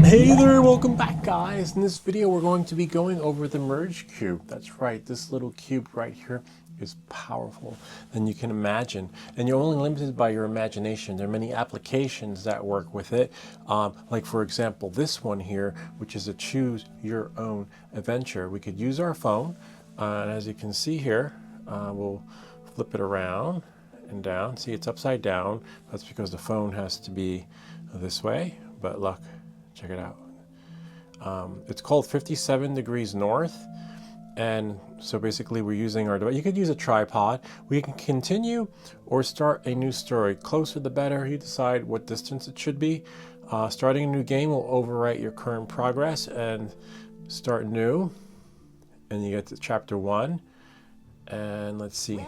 Hey there, welcome back guys. In this video we're going to be going over the merge cube. That's right, this little cube right here is powerful than you can imagine. And you're only limited by your imagination. There are many applications that work with it. Like for example, this one here, which is a choose your own adventure. We could use our phone, and as you can see here, we'll flip it around and down. See, it's upside down. That's because the phone has to be this way, but look, check it out. It's called 57 degrees north. And so basically we're using our device. You could use a tripod. We can continue or start a new story. Closer the better. You decide what distance it should be. Starting a new game will overwrite your current progress and start new. And you get to chapter 1. And let's see.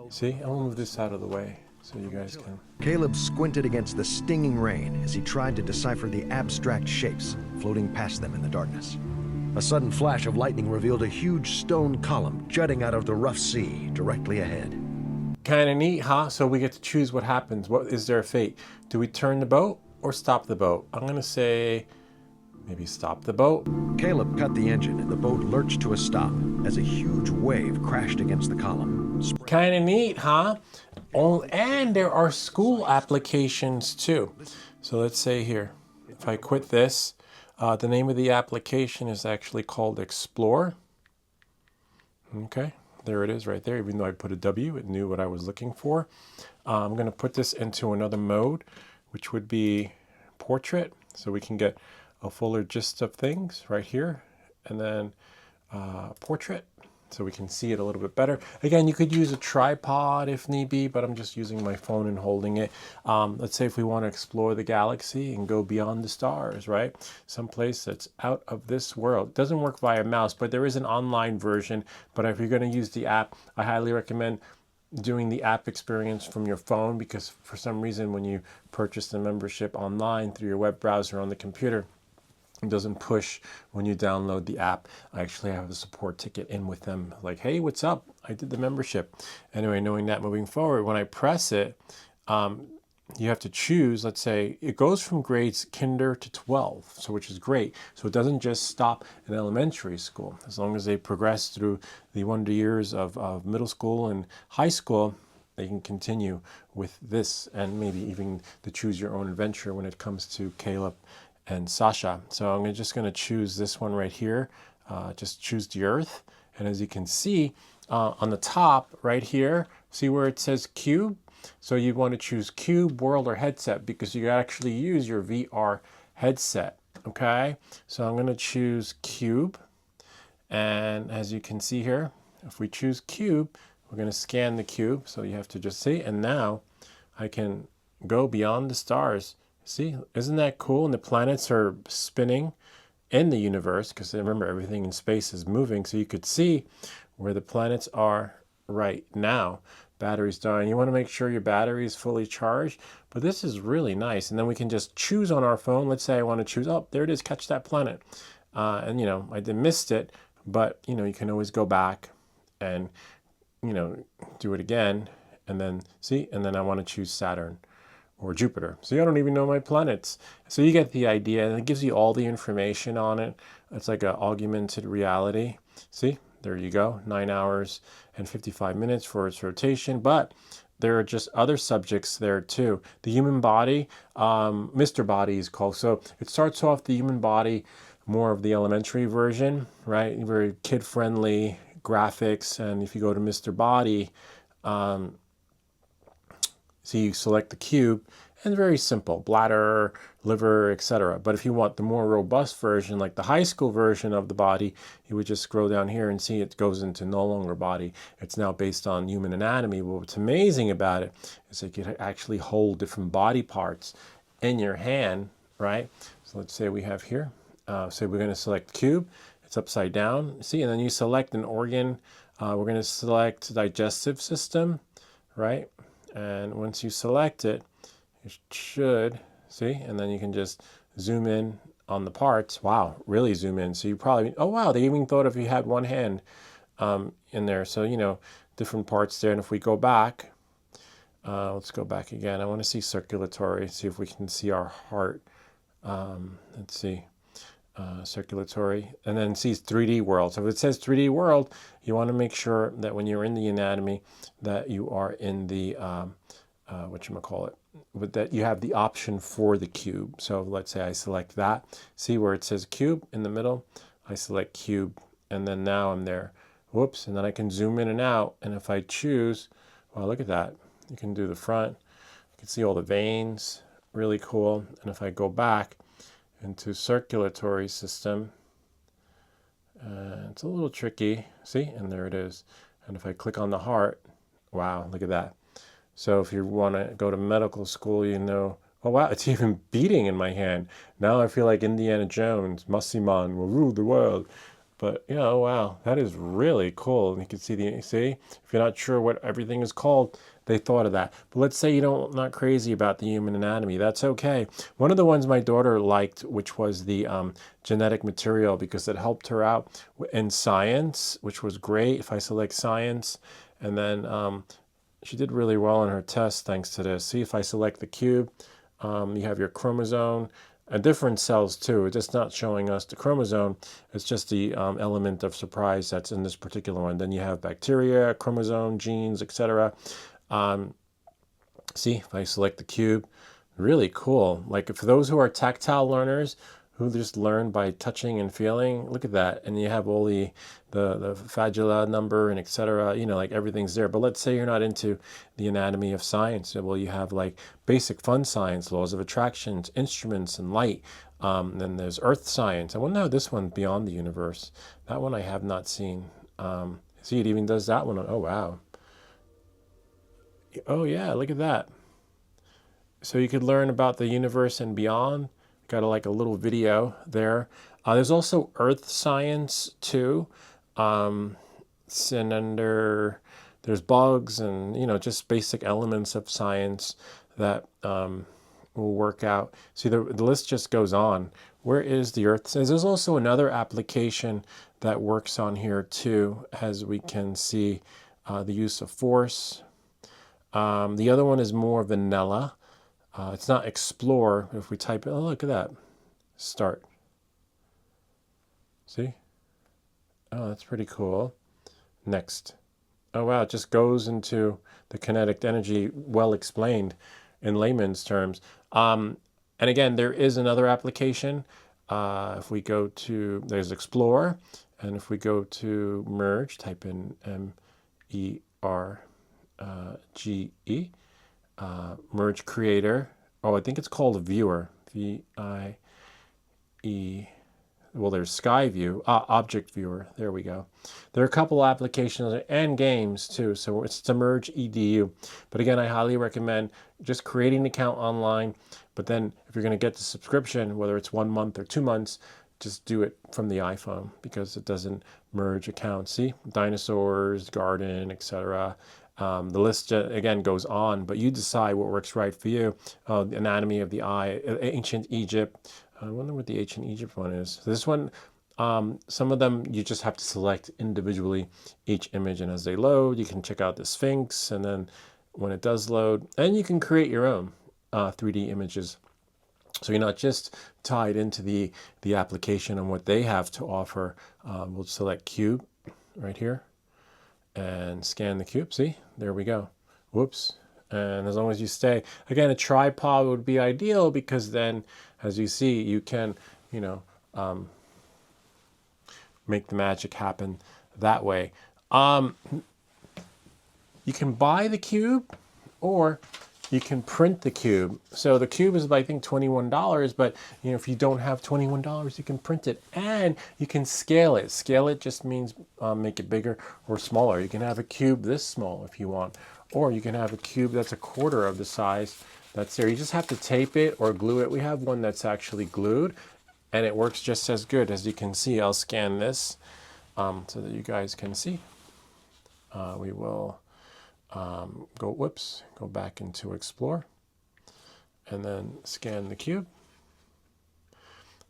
See, I'll move this out of the way so you guys can. Caleb squinted against the stinging rain as he tried to decipher the abstract shapes floating past them in the darkness. A sudden flash of lightning revealed a huge stone column jutting out of the rough sea directly ahead. Kind of neat, huh? So we get to choose what happens. What is their fate? Do we turn the boat or stop the boat? I'm going to say maybe stop the boat. Caleb cut the engine and the boat lurched to a stop as a huge wave crashed against the column. Kind of neat, huh? Oh, and there are school applications too. So let's say here, if I quit this, the name of the application is actually called Explore. Okay, there it is right there. Even though I put a W, it knew what I was looking for. I'm going to put this into another mode, which would be Portrait, so we can get a fuller gist of things right here. And then Portrait, so we can see it a little bit better. Again, you could use a tripod if need be, but I'm just using my phone and holding it. Let's say if we want to explore the galaxy and go beyond the stars, right? Someplace that's out of this world. It doesn't work via mouse, but there is an online version. But if you're going to use the app, I highly recommend doing the app experience from your phone, because for some reason when you purchase the membership online through your web browser on the computer, it doesn't push when you download the app. I actually have a support ticket in with them, like, hey, what's up? I did the membership. Anyway, knowing that moving forward, when I press it, you have to choose, let's say, it goes from grades kinder to 12, so which is great. So it doesn't just stop in elementary school. As long as they progress through the wonder years of middle school and high school, they can continue with this, and maybe even the choose your own adventure when it comes to Caleb and Sasha. So I'm just going to choose this one right here. Just choose the Earth. And as you can see on the top right here, see where it says cube? So you want to choose cube, world, or headset, because you actually use your VR headset. Okay, so I'm going to choose cube. And as you can see here, if we choose cube, we're going to scan the cube. So you have to just see, and now I can go beyond the stars. See, isn't that cool? And the planets are spinning in the universe, because remember, everything in space is moving. So you could see where the planets are right now. Battery's dying. You want to make sure your battery is fully charged. But this is really nice. And then we can just choose on our phone. Let's say I want to choose, oh, there it is, catch that planet. And, you know, I missed it. But, you know, you can always go back and, you know, do it again. And then, see, and then I want to choose Saturn or Jupiter. So I don't even know my planets. So you get the idea, and it gives you all the information on it. It's like an augmented reality. See, there you go, 9 hours and 55 minutes for its rotation. But there are just other subjects there too. The human body, Mr. Body is called. So it starts off the human body, more of the elementary version, right? Very kid-friendly graphics. And if you go to Mr. Body, so you select the cube, and very simple, bladder, liver, etc. But if you want the more robust version, like the high school version of the body, you would just scroll down here and see it goes into no longer body. It's now based on human anatomy. But what's amazing about it is that you can actually hold different body parts in your hand, right? So let's say we have here, say we're going to select cube. It's upside down, see, and then you select an organ. We're going to select digestive system, right? And once you select it, you should see, and then you can just zoom in on the parts. Wow, really zoom in. So you probably, oh wow, they even thought if you had one hand in there. So, you know, different parts there. And if we go back, let's go back again. I want to see circulatory, see if we can see our heart let's see, circulatory, and then sees 3D world. So if it says 3D world, you want to make sure that when you're in the anatomy that you are in the, whatchamacallit, that you have the option for the cube. So let's say I select that. See where it says cube in the middle? I select cube, and then now I'm there. Whoops, and then I can zoom in and out, and if I choose, well, look at that. You can do the front. You can see all the veins, really cool. And if I go back into circulatory system, it's a little tricky, see, and there it is. And if I click on the heart, wow, look at that. So if you want to go to medical school, you know, oh wow, it's even beating in my hand. Now I feel like Indiana Jones, Massiman will rule the world. But you know, wow, that is really cool. And you can see if you're not sure what everything is called, they thought of that. But let's say you not crazy about the human anatomy. That's okay. One of the ones my daughter liked, which was the genetic material, because it helped her out in science, which was great. If I select science, and then she did really well on her test thanks to this. See, if I select the cube, you have your chromosome, and different cells too. It's just not showing us the chromosome. It's just the element of surprise that's in this particular one. Then you have bacteria, chromosome, genes, etc. See, if I select the cube, really cool. Like for those who are tactile learners, who just learn by touching and feeling, look at that. And you have all the Fadula number and etc. You know, like everything's there. But let's say you're not into the anatomy of science. Well, you have like basic fun science, laws of attractions, instruments, and light. Then there's earth science. I want to know this one, Beyond the Universe. That one I have not seen. See, it even does that one. Oh, wow. Oh, yeah, look at that. So you could learn about the universe and beyond. Got like a little video there. There's also earth science too. And there's bugs and, you know, just basic elements of science that will work out. See, the list just goes on. Where is the earth? There's also another application that works on here too, as we can see, the use of force. The other one is more vanilla. It's not explore. If we type it, oh, look at that. Start. See? Oh, that's pretty cool. Next. Oh, wow. It just goes into the kinetic energy, well explained in layman's terms. And again, there is another application. If we go to, there's explore. And if we go to merge, type in MERGE. Merge creator. Oh, I think it's called a viewer. VIE. Well, there's Sky View, Object Viewer. There we go. There are a couple applications and games too. So it's to Merge EDU. But again, I highly recommend just creating an account online. But then if you're going to get the subscription, whether it's 1 month or 2 months, just do it from the iPhone because it doesn't merge accounts. See, dinosaurs, garden, etc. The list again goes on, but you decide what works right for you. The anatomy of the eye, ancient Egypt. I wonder what the ancient Egypt one is. This one, some of them you just have to select individually each image, and as they load, you can check out the Sphinx, and then when it does load, and you can create your own 3D images. So you're not just tied into the application and what they have to offer. We'll select cube right here and scan the cube. See, there we go. Whoops. And as long as you stay, again, a tripod would be ideal because then, as you see, you can, you know, make the magic happen that way. You can buy the cube or you can print the cube. So the cube is, I think, $21, but you know, if you don't have $21, you can print it and you can scale it. Scale it just means make it bigger or smaller. You can have a cube this small if you want, or you can have a cube that's a quarter of the size that's there. You just have to tape it or glue it. We have one that's actually glued and it works just as good. As you can see, I'll scan this so that you guys can see. We will go back into Explore and then scan the cube.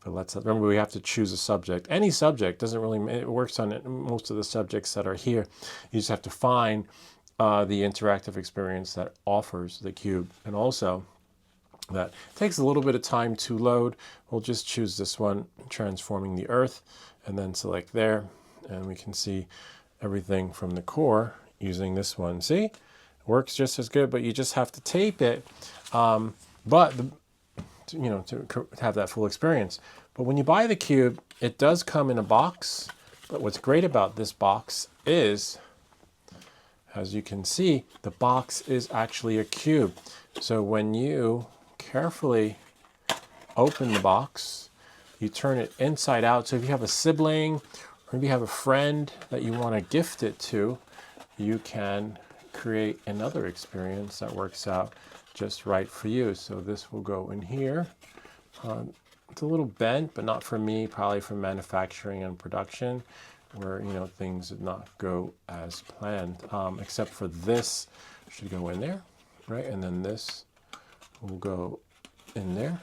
Remember, we have to choose a subject. Any subject doesn't really, it works on most of the subjects that are here. You just have to find the interactive experience that offers the cube. And also, That takes a little bit of time to load. We'll just choose this one, transforming the Earth, and then select there, and we can see everything from the core using this one. See, it works just as good, but you just have to tape it. To have that full experience. But when you buy the cube, it does come in a box. But what's great about this box is, as you can see, the box is actually a cube. So when you carefully open the box, you turn it inside out. So if you have a sibling, or maybe you have a friend that you want to gift it to, you can create another experience that works out just right for you. So this will go in here. It's a little bent, but not for me, probably for manufacturing and production, where things did not go as planned. Except for this should go in there, right? And then this will go in there,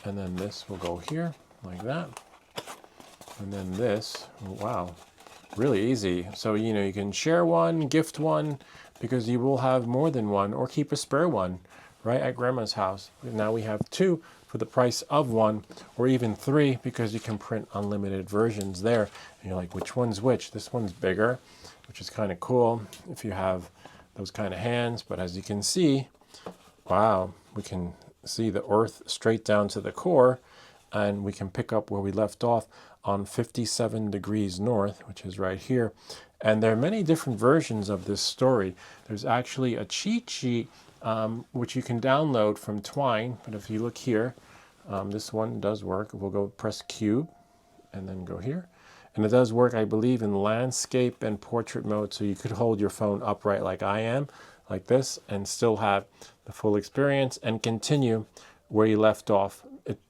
and then this will go here like that, and then this. Wow, really easy. So you can share one, gift one, because you will have more than one, or keep a spare one, right, at grandma's house. Now we have two for the price of one, or even three, because you can print unlimited versions there. And you're like, which one's which? This one's bigger, which is kind of cool if you have those kind of hands. But as you can see, wow, we can see the Earth straight down to the core, and we can pick up where we left off on 57 degrees north, which is right here. And there are many different versions of this story. There's actually a cheat sheet which you can download from Twine. But if you look here, this one does work. We'll go press cube and then go here. And it does work, I believe, in landscape and portrait mode. So you could hold your phone upright like I am, like this, and still have the full experience and continue where you left off.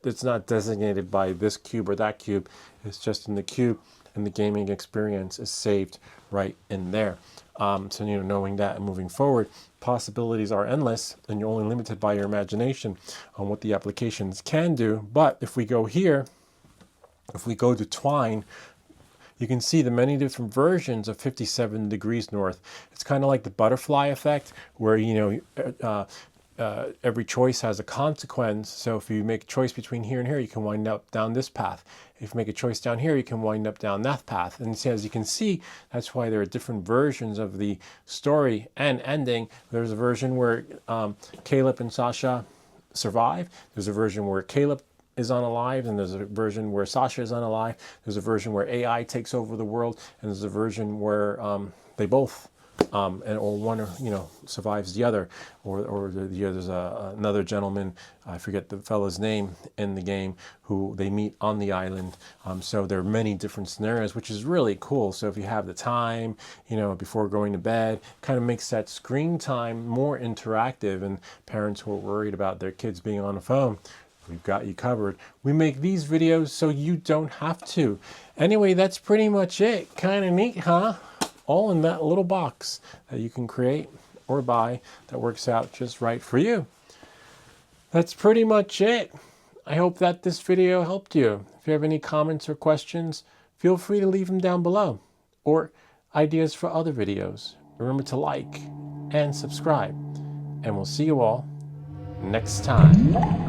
It's not designated by this cube or that cube. It's just in the cube, and the gaming experience is saved right in there. So knowing that and moving forward, possibilities are endless, and you're only limited by your imagination on what the applications can do. But if we go here, if we go to Twine, you can see the many different versions of 57 degrees north. It's kind of like the butterfly effect, where every choice has a consequence. So if you make a choice between here and here, you can wind up down this path. If you make a choice down here, you can wind up down that path. And as you can see, that's why there are different versions of the story and ending. There's a version where Caleb and Sasha survive. There's a version where Caleb is unalive, and there's a version where Sasha is unalive. There's a version where AI takes over the world, and there's a version where they both or one survives the other, or there's another gentleman, I forget the fellow's name in the game, who they meet on the island. So there are many different scenarios, which is really cool. So if you have the time, before going to bed, kind of makes that screen time more interactive, and parents who are worried about their kids being on the phone, we've got you covered. We make these videos so you don't have to. Anyway, that's pretty much it. Kind of neat, huh? All in that little box that you can create or buy that works out just right for you. That's pretty much it. I hope that this video helped you. If you have any comments or questions, feel free to leave them down below, or ideas for other videos. Remember to like and subscribe, and we'll see you all next time.